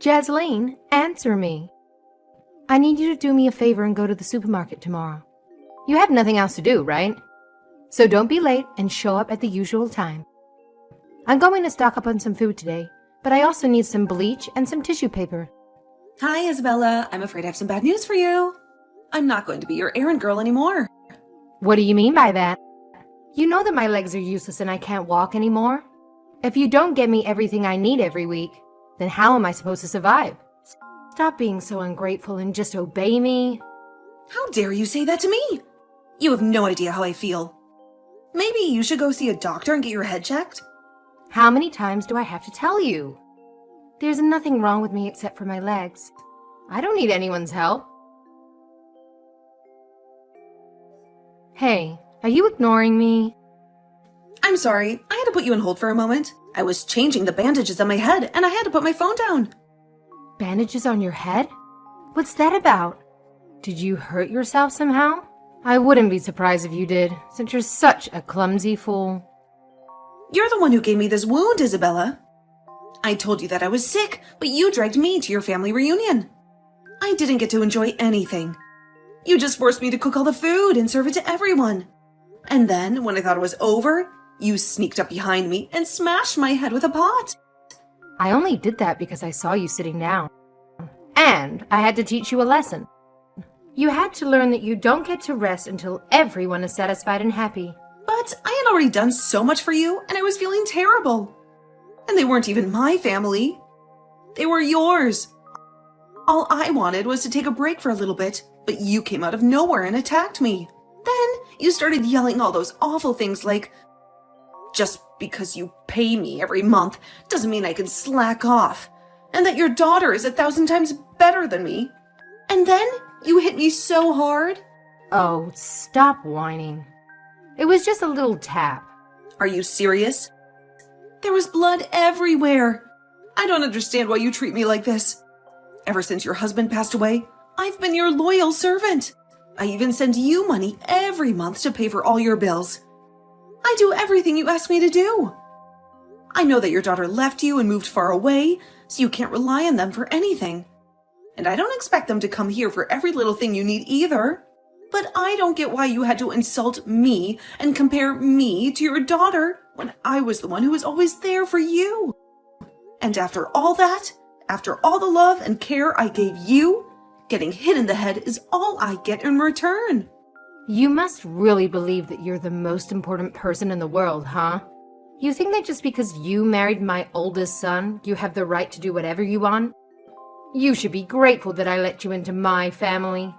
Jasleen, answer me. I need you to do me a favor and go to the supermarket tomorrow. You have nothing else to do, right? So don't be late and show up at the usual time. I'm going to stock up on some food today, but I also need some bleach and some tissue paper. Hi, Isabella. I'm afraid I have some bad news for you. I'm not going to be your errand girl anymore. What do you mean by that? You know that my legs are useless and I can't walk anymore. If you don't get me everything I need every week, then how am I supposed to survive? Stop being so ungrateful and just obey me. How dare you say that to me? You have no idea how I feel. Maybe you should go see a doctor and get your head checked? How many times do I have to tell you? There's nothing wrong with me except for my legs. I don't need anyone's help. Hey, are you ignoring me? I'm sorry, I had to put you on hold for a moment. I was changing the bandages on my head and I had to put my phone down. Bandages on your head? What's that about? Did you hurt yourself somehow? I wouldn't be surprised if you did, since you're such a clumsy fool. You're the one who gave me this wound, Isabella. I told you that I was sick, but you dragged me to your family reunion. I didn't get to enjoy anything. You just forced me to cook all the food and serve it to everyone. And then, when I thought it was over, you sneaked up behind me and smashed my head with a pot. I only did that because I saw you sitting down. And I had to teach you a lesson. You had to learn that you don't get to rest until everyone is satisfied and happy. But I had already done so much for you, and I was feeling terrible. And they weren't even my family. They were yours. All I wanted was to take a break for a little bit, but you came out of nowhere and attacked me. Then you started yelling all those awful things like, just because you pay me every month doesn't mean I can slack off, and that your daughter is 1,000 times better than me. And then you hit me so hard. Oh, stop whining. It was just a little tap. Are you serious? There was blood everywhere. I don't understand why you treat me like this. Ever since your husband passed away, I've been your loyal servant. I even send you money every month to pay for all your bills. I do everything you ask me to do. I know that your daughter left you and moved far away, so you can't rely on them for anything. And I don't expect them to come here for every little thing you need either. But I don't get why you had to insult me and compare me to your daughter when I was the one who was always there for you. And after all that, after all the love and care I gave you, getting hit in the head is all I get in return. You must really believe that you're the most important person in the world, huh? You think that just because you married my oldest son, you have the right to do whatever you want? You should be grateful that I let you into my family.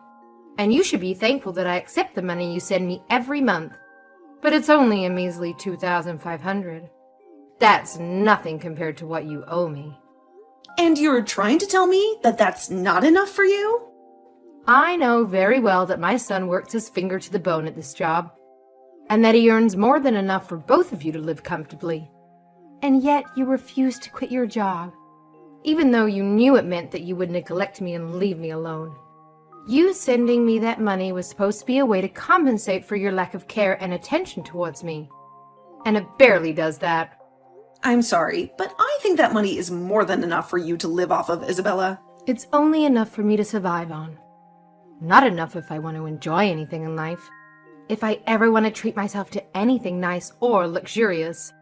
And you should be thankful that I accept the money you send me every month. But it's only a measly $2,500. That's nothing compared to what you owe me. And you're trying to tell me that that's not enough for you? I know very well that my son works his finger to the bone at this job, and that he earns more than enough for both of you to live comfortably. And yet you refuse to quit your job, even though you knew it meant that you would neglect me and leave me alone. You sending me that money was supposed to be a way to compensate for your lack of care and attention towards me, and it barely does that. I'm sorry, but I think that money is more than enough for you to live off of, Isabella. It's only enough for me to survive on. Not enough if I want to enjoy anything in life. If I ever want to treat myself to anything nice or luxurious.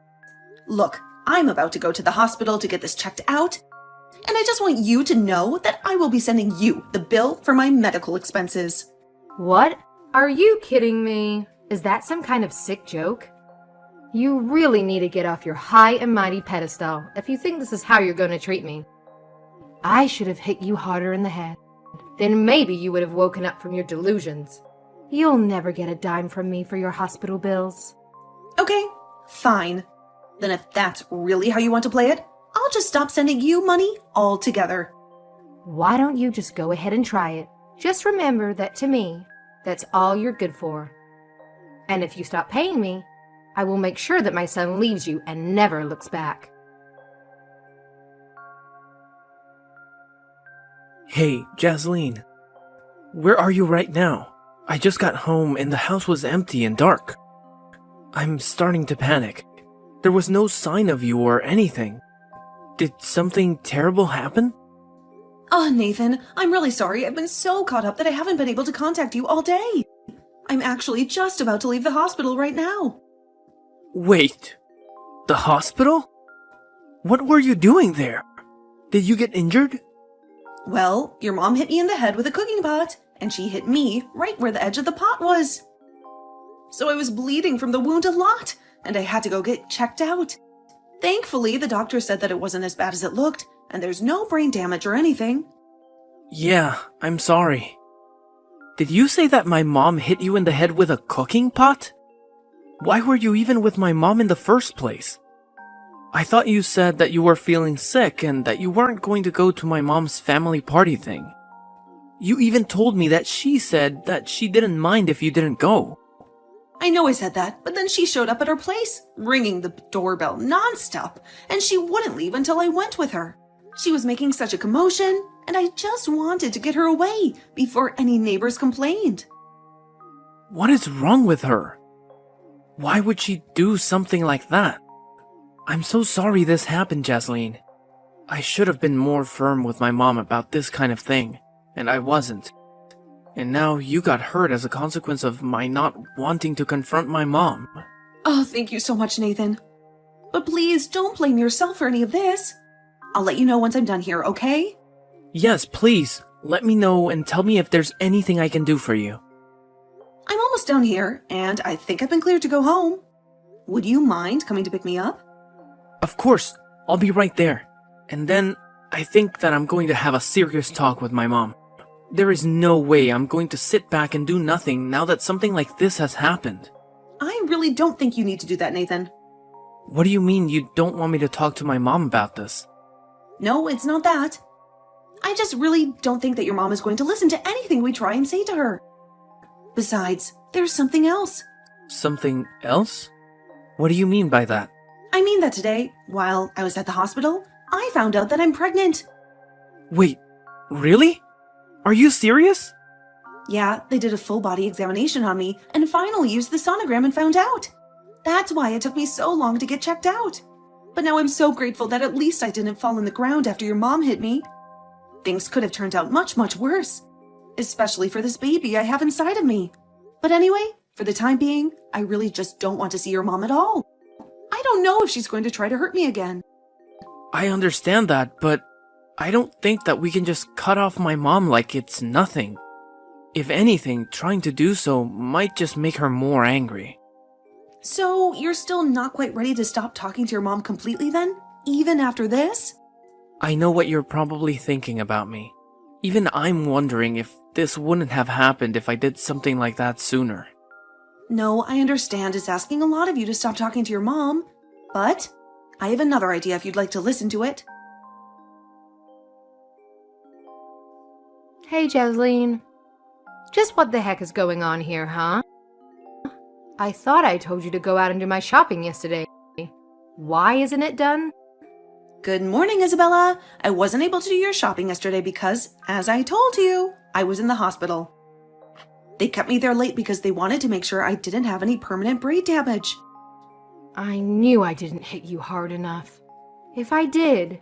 Look, I'm about to go to the hospital to get this checked out, and I just want you to know that I will be sending you the bill for my medical expenses. What? Are you kidding me? Is that some kind of sick joke? You really need to get off your high and mighty pedestal if you think this is how you're going to treat me. I should have hit you harder in the head. Then maybe you would have woken up from your delusions. You'll never get a dime from me for your hospital bills. Okay, fine. Then if that's really how you want to play it, I'll just stop sending you money altogether. Why don't you just go ahead and try it? Just remember that to me, that's all you're good for. And if you stop paying me, I will make sure that my son leaves you and never looks back. Hey, Jasleen. Where are you right now? I just got home and the house was empty and dark. I'm starting to panic. There was no sign of you or anything. Did something terrible happen? Oh, Nathan, I'm really sorry. I've been so caught up that I haven't been able to contact you all day. I'm actually just about to leave the hospital right now. Wait, the hospital? What were you doing there? Did you get injured? Well, your mom hit me in the head with a cooking pot, and she hit me right where the edge of the pot was. So I was bleeding from the wound a lot, and I had to go get checked out. Thankfully, the doctor said that it wasn't as bad as it looked, and there's no brain damage or anything. Yeah, I'm sorry. Did you say that my mom hit you in the head with a cooking pot? Why were you even with my mom in the first place? I thought you said that you were feeling sick and that you weren't going to go to my mom's family party thing. You even told me that she said that she didn't mind if you didn't go. I know I said that, but then she showed up at her place, ringing the doorbell nonstop, and she wouldn't leave until I went with her. She was making such a commotion, and I just wanted to get her away before any neighbors complained. What is wrong with her? Why would she do something like that? I'm so sorry this happened, Jasleen. I should have been more firm with my mom about this kind of thing, and I wasn't. And now you got hurt as a consequence of my not wanting to confront my mom. Oh, thank you so much, Nathan. But please don't blame yourself for any of this. I'll let you know once I'm done here, okay? Yes, please. Let me know and tell me if there's anything I can do for you. I'm almost done here, and I think I've been cleared to go home. Would you mind coming to pick me up? Of course, I'll be right there. And then I think that I'm going to have a serious talk with my mom. There is no way I'm going to sit back and do nothing now that something like this has happened. I really don't think you need to do that, Nathan. What do you mean you don't want me to talk to my mom about this? No, it's not that. I just really don't think that your mom is going to listen to anything we try and say to her. Besides, there's something else. Something else? What do you mean by that? I mean that today, while I was at the hospital, I found out that I'm pregnant. Wait, really? Are you serious? Yeah, they did a full body examination on me and finally used the sonogram and found out. That's why it took me so long to get checked out. But now I'm so grateful that at least I didn't fall on the ground after your mom hit me. Things could have turned out much, much worse. Especially for this baby I have inside of me. But anyway, for the time being, I really just don't want to see your mom at all. I don't know if she's going to try to hurt me again. I understand that, but I don't think that we can just cut off my mom like it's nothing. If anything, trying to do so might just make her more angry. So, you're still not quite ready to stop talking to your mom completely then? Even after this? I know what you're probably thinking about me. Even I'm wondering if this wouldn't have happened if I did something like that sooner. No, I understand it's asking a lot of you to stop talking to your mom, but I have another idea if you'd like to listen to it. Hey, Jasleen. Just what the heck is going on here, huh? I thought I told you to go out and do my shopping yesterday. Why isn't it done? Good morning, Isabella. I wasn't able to do your shopping yesterday because, as I told you, I was in the hospital. They kept me there late because they wanted to make sure I didn't have any permanent brain damage. I knew I didn't hit you hard enough. If I did,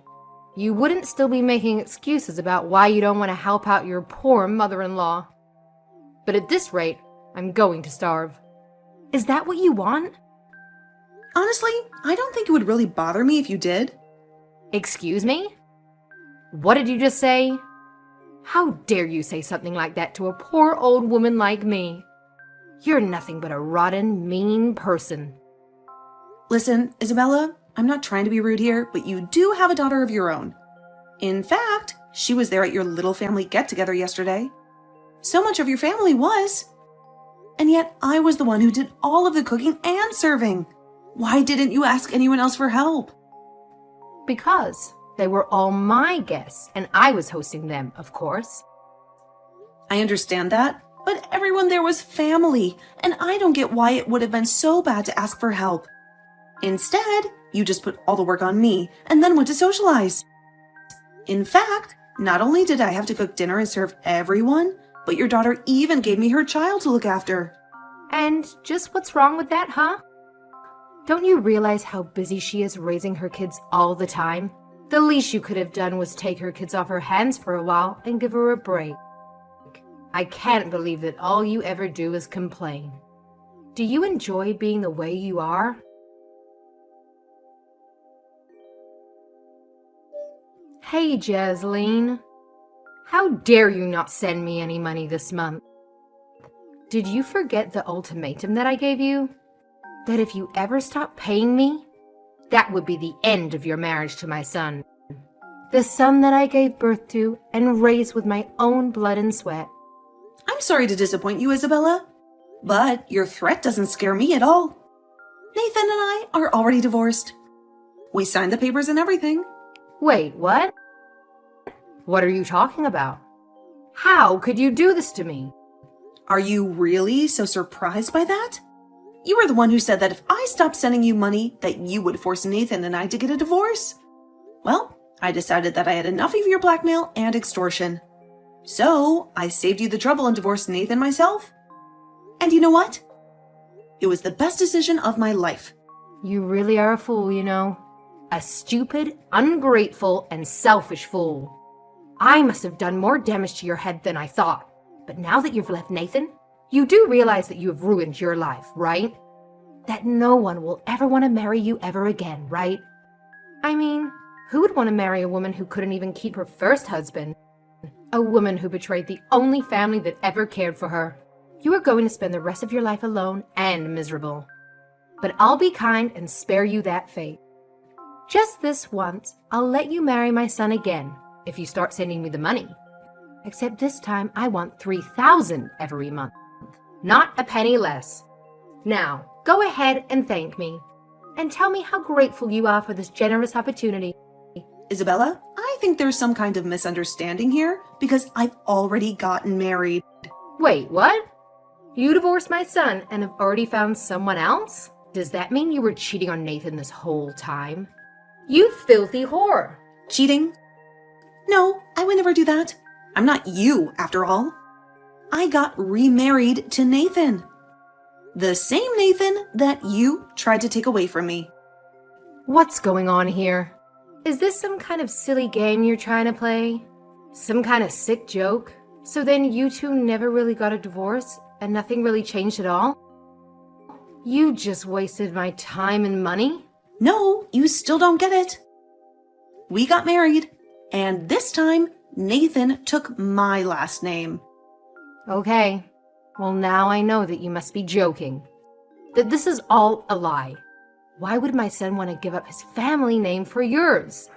you wouldn't still be making excuses about why you don't want to help out your poor mother-in-law. But at this rate, I'm going to starve. Is that what you want? Honestly, I don't think it would really bother me if you did. Excuse me? What did you just say? How dare you say something like that to a poor old woman like me? You're nothing but a rotten, mean person. Listen, Isabella, I'm not trying to be rude here, but you do have a daughter of your own. In fact, she was there at your little family get-together yesterday. So much of your family was. And yet I was the one who did all of the cooking and serving. Why didn't you ask anyone else for help? Because they were all my guests, and I was hosting them, of course. I understand that, but everyone there was family, and I don't get why it would have been so bad to ask for help. Instead, you just put all the work on me and then went to socialize. In fact, not only did I have to cook dinner and serve everyone, but your daughter even gave me her child to look after. And just what's wrong with that, huh? Don't you realize how busy she is raising her kids all the time? The least you could have done was take her kids off her hands for a while and give her a break. I can't believe that all you ever do is complain. Do you enjoy being the way you are? Hey, Jasleen. How dare you not send me any money this month? Did you forget the ultimatum that I gave you? That if you ever stop paying me, that would be the end of your marriage to my son. The son that I gave birth to and raised with my own blood and sweat. I'm sorry to disappoint you, Isabella, but your threat doesn't scare me at all. Nathan and I are already divorced. We signed the papers and everything. Wait, what? What are you talking about? How could you do this to me? Are you really so surprised by that? You were the one who said that if I stopped sending you money, that you would force Nathan and I to get a divorce. Well, I decided that I had enough of your blackmail and extortion. So, I saved you the trouble and divorced Nathan myself. And you know what? It was the best decision of my life. You really are a fool, you know. A stupid, ungrateful, and selfish fool. I must have done more damage to your head than I thought. But now that you've left Nathan, you do realize that you have ruined your life, right? That no one will ever want to marry you ever again, right? I mean, who would want to marry a woman who couldn't even keep her first husband? A woman who betrayed the only family that ever cared for her. You are going to spend the rest of your life alone and miserable. But I'll be kind and spare you that fate. Just this once, I'll let you marry my son again, if you start sending me the money. Except this time, I want $3,000 every month, not a penny less. Now, go ahead and thank me, and tell me how grateful you are for this generous opportunity. Isabella, I think there's some kind of misunderstanding here because I've already gotten married. Wait, what? You divorced my son and have already found someone else? Does that mean you were cheating on Nathan this whole time? You filthy whore! Cheating? No, I would never do that. I'm not you, after all. I got remarried to Nathan. The same Nathan that you tried to take away from me. What's going on here? Is this some kind of silly game you're trying to play? Some kind of sick joke? So then you two never really got a divorce and nothing really changed at all? You just wasted my time and money? No, you still don't get it. We got married, and this time, Nathan took my last name. Okay, well now I know that you must be joking. That this is all a lie. Why would my son want to give up his family name for yours?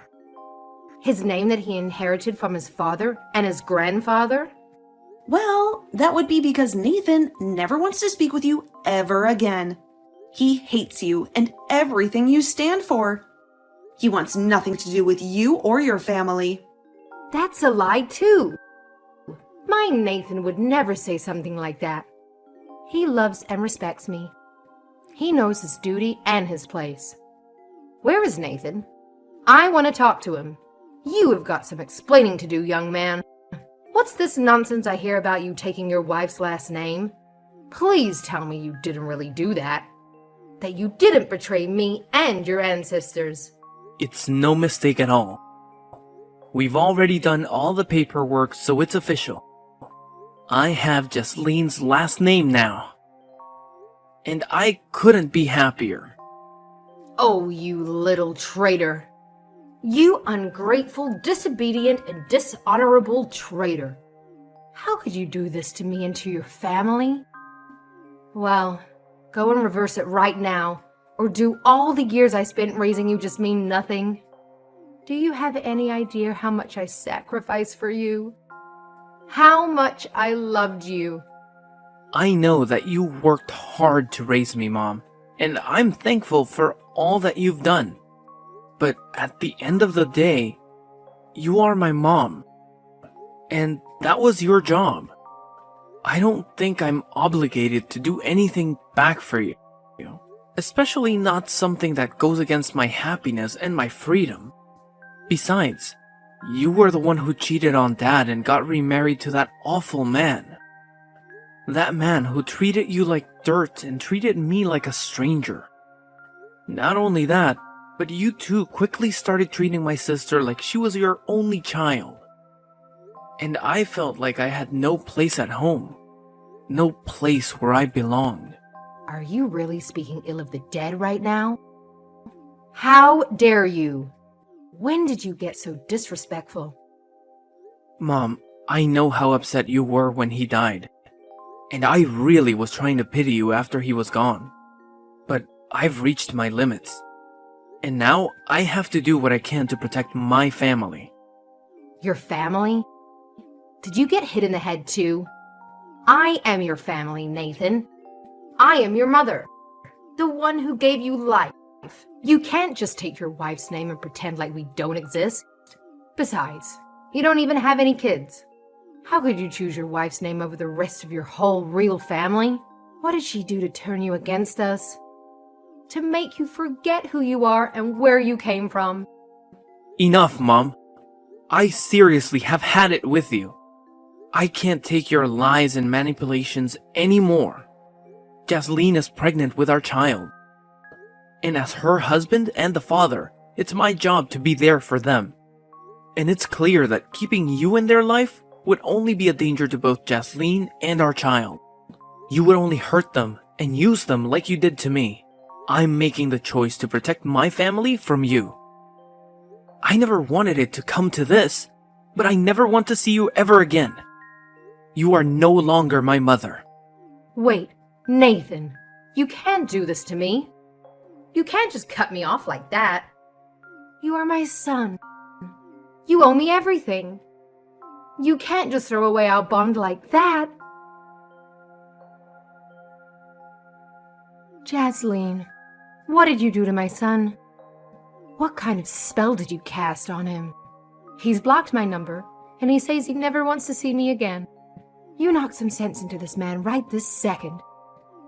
His name that he inherited from his father and his grandfather? Well, that would be because Nathan never wants to speak with you ever again. He hates you and everything you stand for. He wants nothing to do with you or your family. That's a lie too. My Nathan would never say something like that. He loves and respects me. He knows his duty and his place. Where is Nathan? I want to talk to him. You have got some explaining to do, young man. What's this nonsense I hear about you taking your wife's last name? Please tell me you didn't really do that. That you didn't betray me and your ancestors. It's no mistake at all. We've already done all the paperwork, so it's official. I have Jasleen's last name now. And I couldn't be happier. Oh, you little traitor. You ungrateful, disobedient, and dishonorable traitor. How could you do this to me and to your family? Well, go and reverse it right now, or do all the years I spent raising you just mean nothing? Do you have any idea how much I sacrificed for you? How much I loved you? I know that you worked hard to raise me, Mom, and I'm thankful for all that you've done. But at the end of the day, you are my mom, and that was your job. I don't think I'm obligated to do anything back for you, especially not something that goes against my happiness and my freedom. Besides, you were the one who cheated on Dad and got remarried to that awful man. That man who treated you like dirt and treated me like a stranger. Not only that, But you two quickly started treating my sister like she was your only child. And I felt like I had no place at home. No place where I belonged. Are you really speaking ill of the dead right now? How dare you? When did you get so disrespectful? Mom, I know how upset you were when he died. And I really was trying to pity you after he was gone. But I've reached my limits. And now I have to do what I can to protect my family. Your family? Did you get hit in the head too? I am your family, Nathan. I am your mother. The one who gave you life. You can't just take your wife's name and pretend like we don't exist. Besides, you don't even have any kids. How could you choose your wife's name over the rest of your whole real family? What did she do to turn you against us? To make you forget who you are and where you came from? Enough, Mom. I seriously have had it with you. I can't take your lies and manipulations anymore. Jasleen is pregnant with our child. And as her husband and the father, it's my job to be there for them. And it's clear that keeping you in their life would only be a danger to both Jasleen and our child. You would only hurt them and use them like you did to me. I'm making the choice to protect my family from you. I never wanted it to come to this, but I never want to see you ever again. You are no longer my mother. Wait, Nathan, you can't do this to me. You can't just cut me off like that. You are my son. You owe me everything. You can't just throw away our bond like that. Jasleen, what did you do to my son? What kind of spell did you cast on him? He's blocked my number, and he says he never wants to see me again. You knock some sense into this man right this second.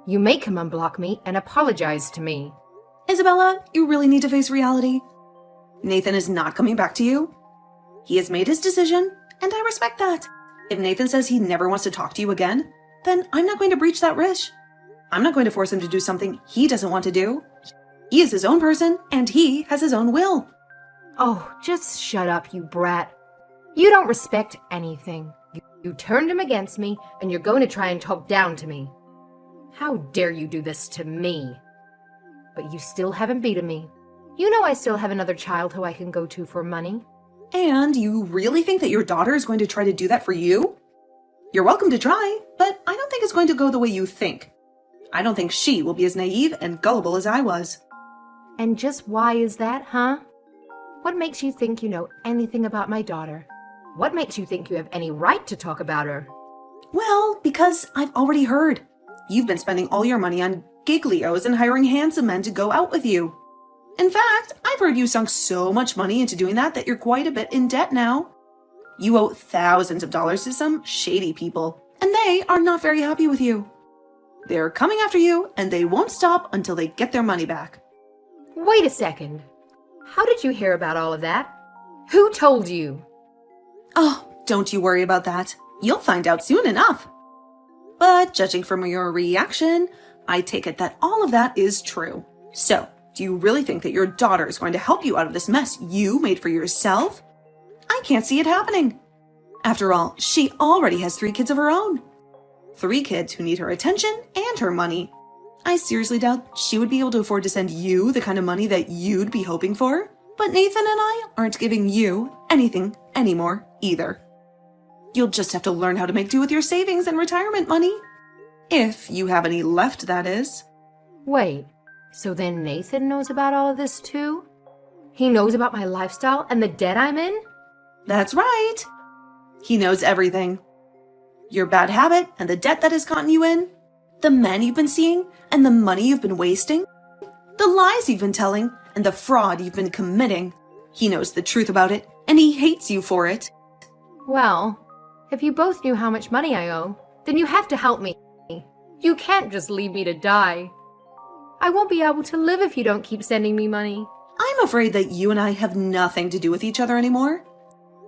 You make him unblock me and apologize to me. Isabella, you really need to face reality. Nathan is not coming back to you. He has made his decision, and I respect that. If Nathan says he never wants to talk to you again, then I'm not going to breach that wish. I'm not going to force him to do something he doesn't want to do. He is his own person, and he has his own will. Oh, just shut up, you brat. You don't respect anything. You turned him against me, and you're going to try and talk down to me. How dare you do this to me? But you still haven't beaten me. You know I still have another child who I can go to for money. And you really think that your daughter is going to try to do that for you? You're welcome to try, but I don't think it's going to go the way you think. I don't think she will be as naive and gullible as I was. And just why is that, huh? What makes you think you know anything about my daughter? What makes you think you have any right to talk about her? Well, because I've already heard. You've been spending all your money on giglios and hiring handsome men to go out with you. In fact, I've heard you sunk so much money into doing that you're quite a bit in debt now. You owe thousands of dollars to some shady people, and they are not very happy with you. They're coming after you, and they won't stop until they get their money back. Wait a second. How did you hear about all of that? Who told you? Oh, don't you worry about that. You'll find out soon enough. But judging from your reaction, I take it that all of that is true. So, do you really think that your daughter is going to help you out of this mess you made for yourself? I can't see it happening. After all, she already has 3 kids of her own. 3 kids who need her attention and her money. I seriously doubt she would be able to afford to send you the kind of money that you'd be hoping for. But Nathan and I aren't giving you anything anymore either. You'll just have to learn how to make do with your savings and retirement money. If you have any left, that is. Wait, so then Nathan knows about all of this too? He knows about my lifestyle and the debt I'm in? That's right. He knows everything. Your bad habit and the debt that has gotten you in, the men you've been seeing and the money you've been wasting, the lies you've been telling and the fraud you've been committing. He knows the truth about it, and he hates you for it. Well, if you both knew how much money I owe, then you have to help me. You can't just leave me to die. I won't be able to live if you don't keep sending me money. I'm afraid that you and I have nothing to do with each other anymore.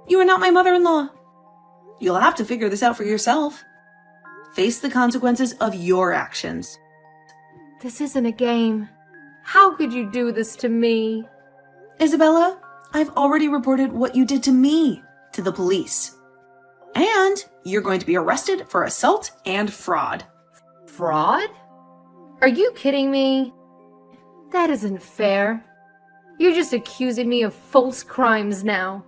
You are not my mother-in-law. You'll have to figure this out for yourself. Face the consequences of your actions. This isn't a game. How could you do this to me? Isabella, I've already reported what you did to me to the police. And you're going to be arrested for assault and fraud. Fraud? Are you kidding me? That isn't fair. You're just accusing me of false crimes now.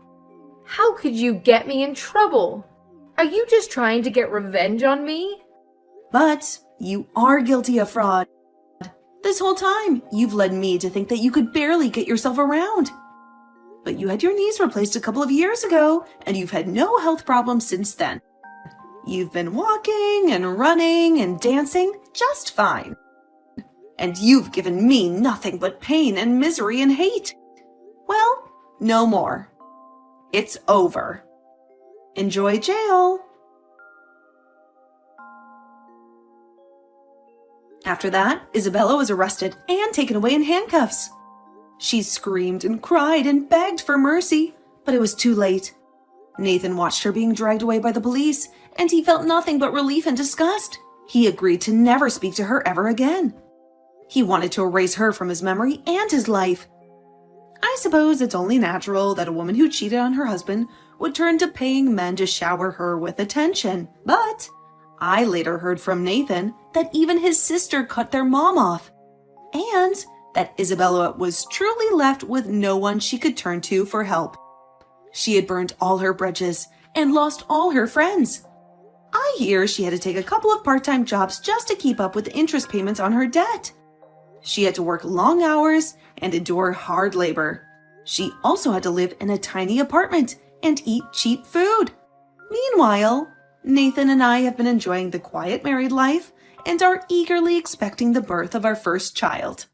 How could you get me in trouble? Are you just trying to get revenge on me? But you are guilty of fraud. This whole time, you've led me to think that you could barely get yourself around. But you had your knees replaced a couple of years ago, and you've had no health problems since then. You've been walking and running and dancing just fine. And you've given me nothing but pain and misery and hate. Well, no more. It's over. Enjoy jail. After that, Isabella was arrested and taken away in handcuffs. She screamed and cried and begged for mercy, but it was too late. Nathan watched her being dragged away by the police, and he felt nothing but relief and disgust. He agreed to never speak to her ever again. He wanted to erase her from his memory and his life. I suppose it's only natural that a woman who cheated on her husband would turn to paying men to shower her with attention. But I later heard from Nathan that even his sister cut their mom off, and that Isabella was truly left with no one she could turn to for help. She had burned all her bridges and lost all her friends. I hear she had to take a couple of part-time jobs just to keep up with the interest payments on her debt. She had to work long hours and endure hard labor. She also had to live in a tiny apartment and eat cheap food. Meanwhile, Nathan and I have been enjoying the quiet married life and are eagerly expecting the birth of our first child.